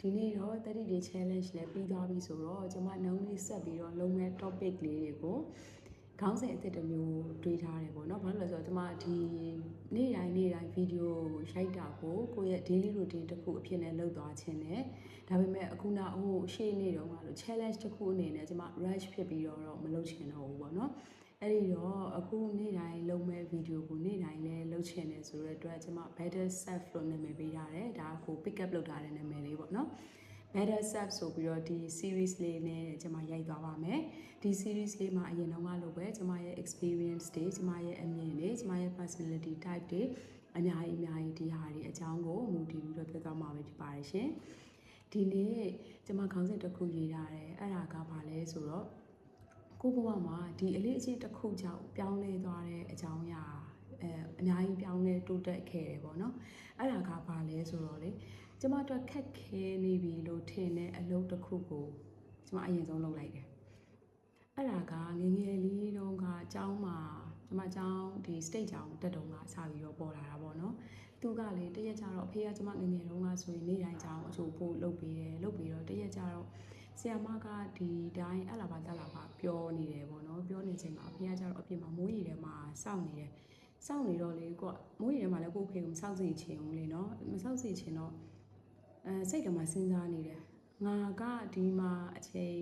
ဒီနေ့တော့30 day challenge လည်းပြီးသွားပြီဆိုတော့ကျွန်မနောက်နေ့ဆက်ပြီးတော့လုံးမဲ့ topic လေးတွေကိုခေါင်းစဉ်အသစ်တစ်မျိုးတွေးထားတယ်ပေါ့နော်။ဘာလို့လဲဆိုတော့ကျွန်မဒီနေ့တိုင်းဗီဒီယိုရိုက်တာကိုကိုယ့်ရဲ့ daily routine တစ်ခုအဖြစ်နဲ့လုပ်သွားခြင်းနဲ့ဒါပေမဲ့အခုနောက်ရှေ့နေ့တော့မှလို့ challenge တစ်ခုအနေနဲ့ကျွန်မ rush ဖြစ်ပြီးတော့မလုပ်ချင်တော့ဘူးပေါ့နော်။အဲ့ဒီတော့အခုနေ့တိုင်းလုပ်မဲ့ဗီဒီယိုကိုနေ့တိုင်းလည်းလုပ်ချင်တယ်ဆိုတဲ့အတွက်ကျွန်မ better self လို့နာမည်ပေးထားတယ်။ဒါကို pick up လုပ်ထားတဲ့နာမည်လေးပေါ့နော်။ better self ဆိုပြီးတော့ဒီ series လေးနဲ့ကျွန်မရိုက်သွားပါမယ်ဒီ series လေးမှာအရင်တော့လို့ပဲကျွန်မရဲ့ experience တွေကျွန်မရဲ့အမြင်တွေကျွန်မရဲ့ personality type တွေအများကြီးဒီဟာတွေအကြောင်းကိုမူတည်ပြီးတော့ပြောသွားမှာပဲဖြစ်ပါတယ်ရှင်ဒီနေ့ကျွန်မခေါင်းစဉ်တစ်ခုရေးထားတယ်အဲ့ဒါကဘာလဲဆိုတော့ကိုဘဝမှာဒီအလေးအကျင့်တစ်ခုကြောင့်ပြောင်းလဲသွားတဲ့အကြောင်းအရာအများကြီးပြောင်းလဲတိုးတက်ခဲ့တယ်ပေါ့နော်အဲ့ဒါကဘာလဲဆိုတော့လေကျမတို့ခက်ခဲနေပြီလို့ထင်တဲ့အလုပ်တစ်ခုကိုကျမအရင်ဆုံးလုပ်လိုက်တယ်အဲ့ဒါကငယ်လေးတုန်းကအကြောင်းမှာကျမအကြောင်းဒီ state ကြောင်တက်တုန်းကစပြီးတော့ပေါ်လာတာပေါ့နော်သူကလေတရက်ကြတော့အဖေကကျမငယ်တုန်းကဆိုရင်နေ့တိုင်းကြောင်အချို့ဖို့လုပ်ပြီးတော့တရက်ကြတော့ဆရာမကဒီတိုင်းအလားပါတက်လာပါပြောနေတယ်ပေါ့နော်ပြောနေချိန်မှာအဖေကကျတော့အပြင်မှာမိုးရီထဲမှာစောင့်နေတယ်စောင့်နေတော့လေကိုကမိုးရီထဲမှာလည်းကို့ဖေကိုမစောင့်စီချင်ဘူးလေနော်မစောင့်စီချင်တော့စိတ်ထဲမှာစဉ်းစားနေတယ်ငါကဒီမှာအချိန်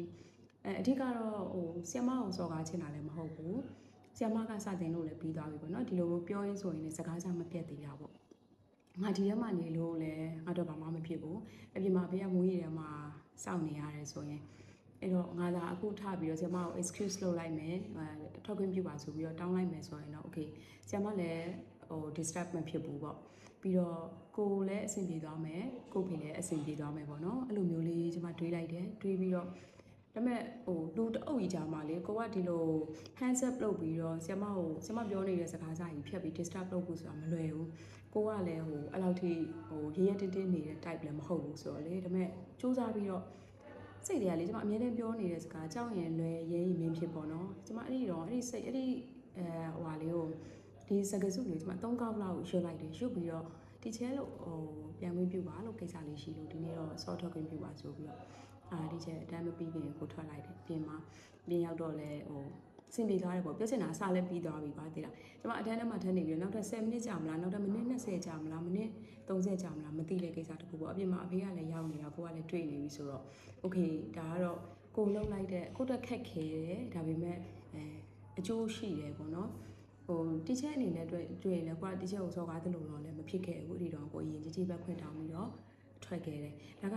အဓိကတော့ဆီယမအောင်စော်ကားချင်တာလည်းမဟုတ်ဘူးဆီယမကစတင်လို့လည်းပြီးသွားပြီပေါ့နော်ဒီလိုပြောရင်းဆိုရင်လည်းစကားစမပြတ်သေးတာပေါ့ငါဒီထဲမှာနေလို့လည်းငါတော့ဘာမှမဖြစ်ဘူးအပြင်မှာဘေးကမိုးရီထဲမှာစောင့်နေရတယ်ဆိုရင်အဲ့တော့ငါသာအခုထပြီးတော့ဆီယမကို excuse လုပ်လိုက်မယ်ထောက်ခွင့်ပြုပါဆိုပြီးတော့တောင်းလိုက်မယ်ဆိုရင်တော့ okay ဆီယမလည်းdisturb မဖြစ်ဘူးပေါ့ပြီးတော့ကိုလည်းအဆင်ပြေသွားမယ်ကိုဖေလည်းအဆင်ပြေသွားမယ်ပေါ့နော်အဲ့လိုမျိုးလေးကျွန်မတွေးလိုက်တယ်တွေးပြီးတော့ဒါပေမဲ့လူတအုပ်ကြီးကြားမှာလေကိုကဒီလို hands up လုပ်ပြီးတော့ဆီယမပြောနေတဲ့စကားစာကြီးဖြတ်ပြီး disturb လုပ်ဖို့ဆိုတာမလွယ်ဘူးကိုကလည်းအဲ့လောက်ထိရရတင်းတင်းနေတဲ့ type လည်းမဟုတ်ဘူးဆိုတော့လေဒါပေမဲ့စူးစမ်းပြီးတော့စိတ်တွေကလေကျွန်မအမြဲတမ်းပြောနေတဲ့စကားကြောက်ရင်လွယ်ရဲရင်မင်းဖြစ်ပေါ့နော်ကျွန်မအဲ့ဒီစိတ်အဲ့ဒီဟွာလေးကိုဒီစကားစုလေးကျွန်မ3ကောက်လောက်ရွတ်လိုက်တယ်ရွတ်ပြီးတော့ဒီချဲလို့ပြန်ဝင်ပြပါလို့ကိစ္စလေးရှိလို့ဒီနေ့တော့ short talk ဝင်ပြပါဆိုပြီးတော့ဒီချဲအတန်းမပြီးခင်ကိုထွက်လိုက်တယ်ပြင်မှာပြင်ရောက်တော့လဲစင်ပြေသွားတယ်ပေါ့ပြောချင်တာအစားလည်းပြီးသွားပြီပါတိလားကျွန်မအတန်းထဲမှာထပ်နေပြီးတော့နောက်ထပ်10မိနစ်ကြာမလားနောက်ထပ်မိနစ်20ကြာမလားမိနစ်30ကြာမလားမသိတဲ့ကိစ္စတခုပေါ့အပြင်မှာအဖေကလည်းရောက်နေတာကိုကလည်းတွေ့နေပြီဆိုတော့ okay ဒါကတော့ကိုလှုပ်လိုက်တဲ့ကိုတက်ခက်ခဲတယ်ဒါပေမဲ့အကျိုးရှိတယ်ပေါ့နော်တီချာအနေနဲ့တွေ့ရင်လည်းကိုကတီချာကိုစော်ကားသလိုတော့လည်းမဖြစ်ခဲ့ဘူးအဲ့ဒီတော့ကိုအရင်ကြီးဘက်ခွင့်တောင်းပြီးတော့ထွက်ခဲ့တယ်ဒါက